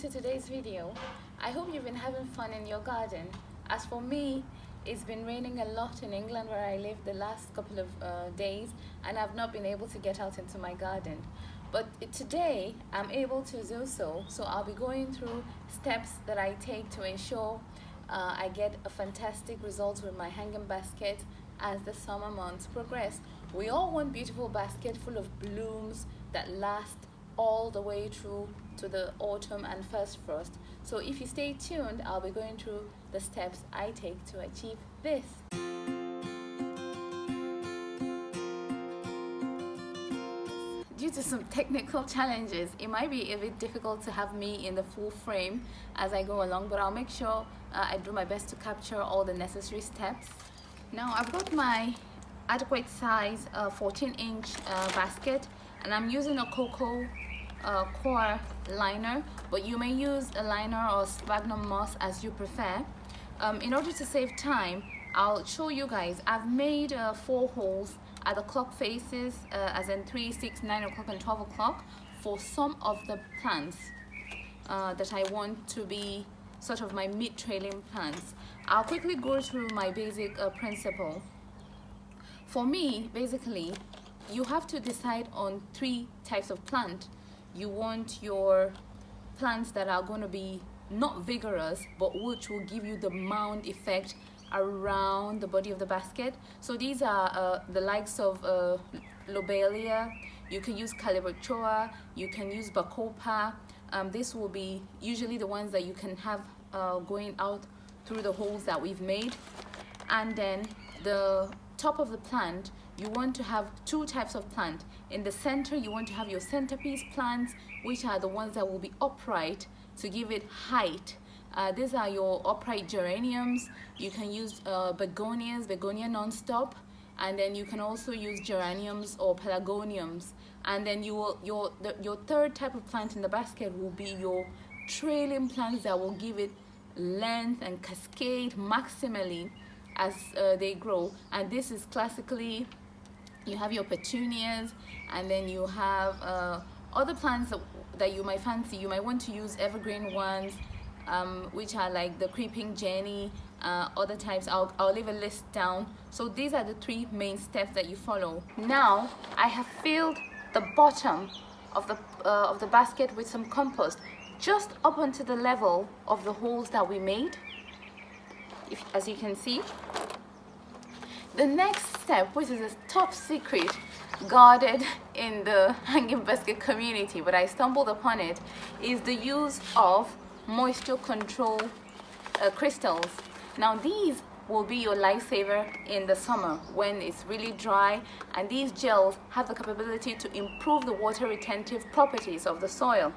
to today's video. I hope you've been having fun in your garden. As for me, it's been raining a lot in England where I live the last couple of days, and I've not been able to get out into my garden. But today I'm able to do so, so I'll be going through steps that I take to ensure I get a fantastic result with my hanging basket as the summer months progress. We all want beautiful basket full of blooms that last all the way through to the autumn and first frost. So if you stay tuned, I'll be going through the steps I take to achieve this. Due to some technical challenges, it might be a bit difficult to have me in the full frame as I go along, but I'll make sure I do my best to capture all the necessary steps. Now I've got my adequate size 14-inch basket, and I'm using a cocoa core liner, but you may use a liner or sphagnum moss as you prefer. In order to save time, I'll show you guys. I've made 4 holes at the clock faces, as in 3, 6, 9 o'clock and 12 o'clock for some of the plants that I want to be sort of my mid-trailing plants. I'll quickly go through my basic principle. For me, basically, you have to decide on 3 types of plant. You want your plants that are going to be not vigorous, but which will give you the mound effect around the body of the basket. So these are the likes of lobelia. You can use calibrachoa, you can use bacopa. This will be usually the ones that you can have going out through the holes that we've made. And then the top of the plant, you want to have 2 types of plant. In the center, you want to have your centerpiece plants, which are the ones that will be upright to give it height. These are your upright geraniums. You can use begonias, begonia non-stop, and then you can also use geraniums or pelargoniums. And then your third type of plant in the basket will be your trailing plants that will give it length and cascade maximally as they grow. And this is classically, you have your petunias, and then you have other plants that you might fancy. You might want to use evergreen ones, which are like the creeping Jenny, other types. I'll leave a list down. So these are the 3 main steps that you follow. Now I have filled the bottom of the basket with some compost, just up onto the level of the holes that we made, as you can see. The next step, which is a top secret, guarded in the hanging basket community, but I stumbled upon it, is the use of moisture control crystals. Now these will be your lifesaver in the summer when it's really dry, and these gels have the capability to improve the water retentive properties of the soil.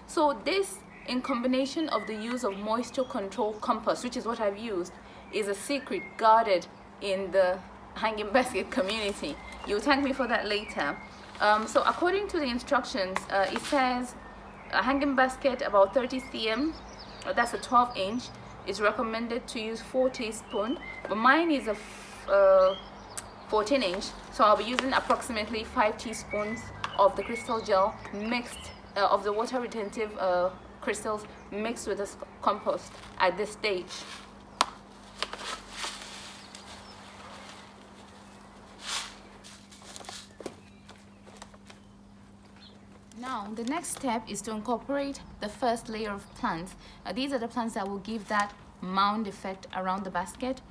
So this, in combination of the use of moisture control compost, which is what I've used, is a secret guarded in the hanging basket community. You'll thank me for that later. So according to the instructions, it says a hanging basket about 30 cm, that's a 12-inch, is recommended to use 4 teaspoons, but mine is a 14-inch, so I'll be using approximately 5 teaspoons of the crystal gel mixed, of the water retentive crystals mixed with the compost at this stage. Now, the next step is to incorporate the first layer of plants. These are the plants that will give that mound effect around the basket.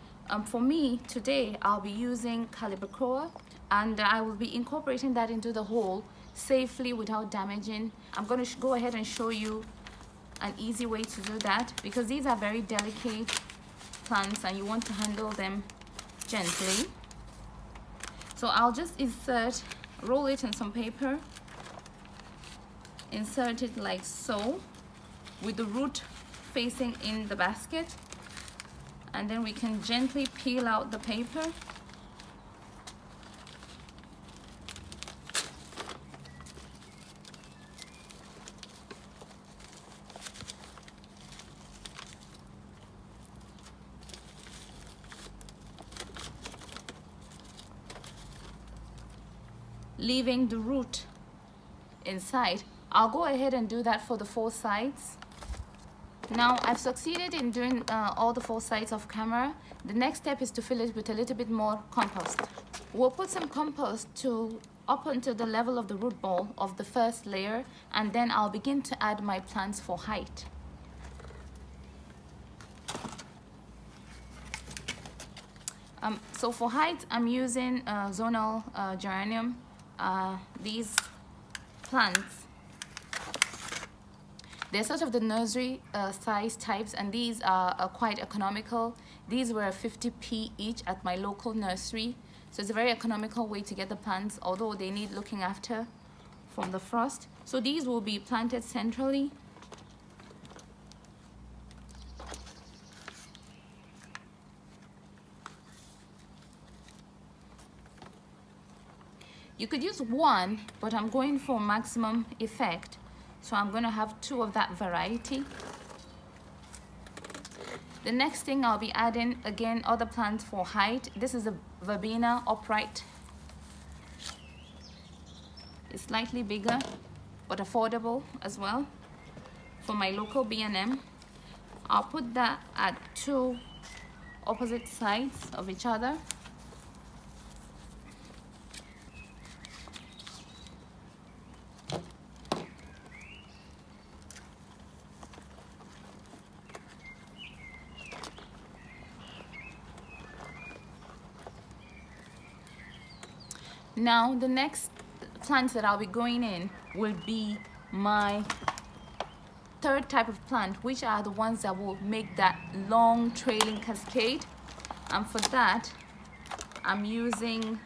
For me, today, I'll be using calibrachoa, and I will be incorporating that into the hole safely without damaging. I'm going to go ahead and show you an easy way to do that, because these are very delicate plants and you want to handle them gently. So I'll just roll it in some paper, insert it like so, with the root facing in the basket, and then we can gently peel out the paper. Leaving the root inside. I'll go ahead and do that for the 4 sides. Now I've succeeded in doing all the 4 sides of camera. The next step is to fill it with a little bit more compost. We'll put some compost to up until the level of the root ball of the first layer, and then I'll begin to add my plants for height. So for height, I'm using zonal geranium. These plants, they're sort of the nursery size types, and these are quite economical. These were 50p each at my local nursery. So it's a very economical way to get the plants, although they need looking after from the frost. So these will be planted centrally. You could use 1, but I'm going for maximum effect. So I'm going to have 2 of that variety. The next thing I'll be adding, again, other plants for height. This is a verbena upright. It's slightly bigger, but affordable as well. For my local B&M, I'll put that at 2 opposite sides of each other. Now the next plants that I'll be going in will be my 3rd type of plant, which are the ones that will make that long trailing cascade. And for that, I'm using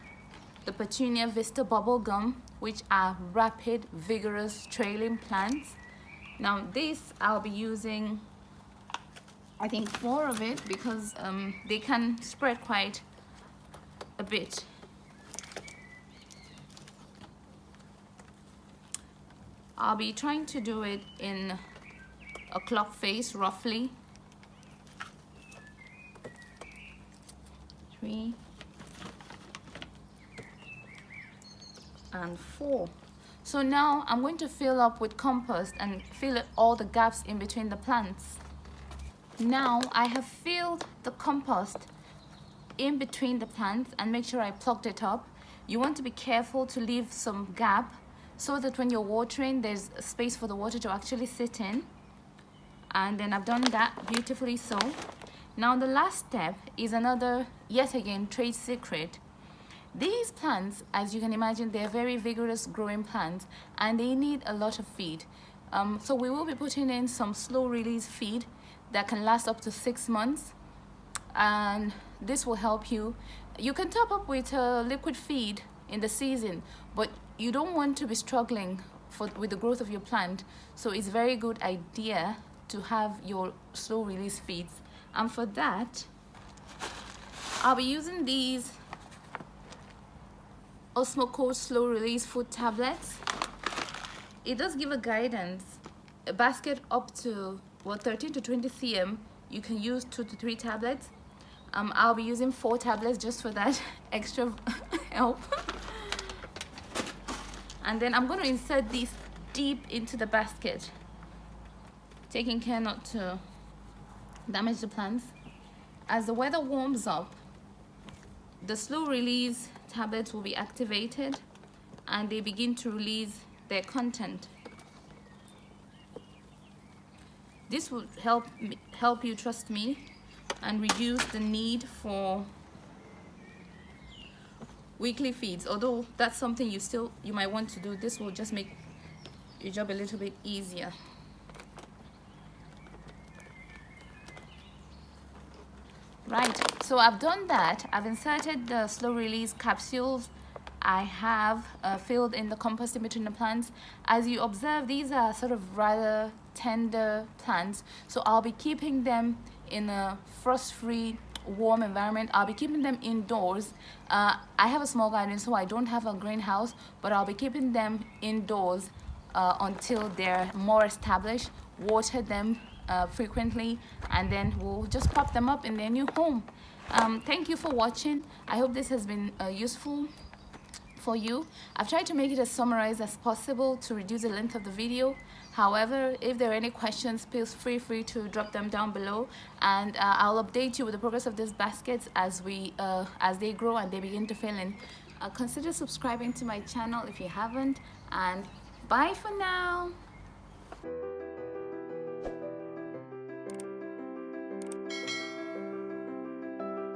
the Petunia vista bubblegum, which are rapid, vigorous trailing plants. Now this, I'll be using, I think, 4 of it, because they can spread quite a bit. I'll be trying to do it in a clock face, roughly. 3 and 4. So now I'm going to fill up with compost and fill all the gaps in between the plants. Now I have filled the compost in between the plants and make sure I plugged it up. You want to be careful to leave some gap, so that when you're watering, there's space for the water to actually sit in. And then I've done that beautifully so. Now the last step is another, yet again, trade secret. These plants, as you can imagine, they're very vigorous growing plants, and they need a lot of feed. So we will be putting in some slow release feed that can last up to 6 months. And this will help you. You can top up with liquid feed in the season, but you don't want to be struggling with the growth of your plant. So it's a very good idea to have your slow release feeds. And for that, I'll be using these Osmocote slow release food tablets. It does give a guidance. A basket up to 13 to 20 cm, you can use 2 to 3 tablets. I'll be using 4 tablets just for that extra help. And then I'm going to insert these deep into the basket, taking care not to damage the plants. As the weather warms up, the slow release tablets will be activated and they begin to release their content. This will help you, trust me, and reduce the need for weekly feeds. Although that's something you might want to do, this will just make your job a little bit easier. Right, so I've done that. I've inserted the slow release capsules. I have filled in the compost in between the plants. As you observe, these are sort of rather tender plants, so I'll be keeping them in a frost-free, warm environment. I'll be keeping them indoors. I have a small garden, so I don't have a greenhouse, but I'll be keeping them indoors until they're more established. Water them frequently, and then we'll just pop them up in their new home. Thank you for watching. I hope this has been useful for you. I've tried to make it as summarized as possible to reduce the length of the video. However, if there are any questions, please feel free to drop them down below, and I'll update you with the progress of these baskets as they grow and they begin to fill in. Consider subscribing to my channel if you haven't, and bye for now.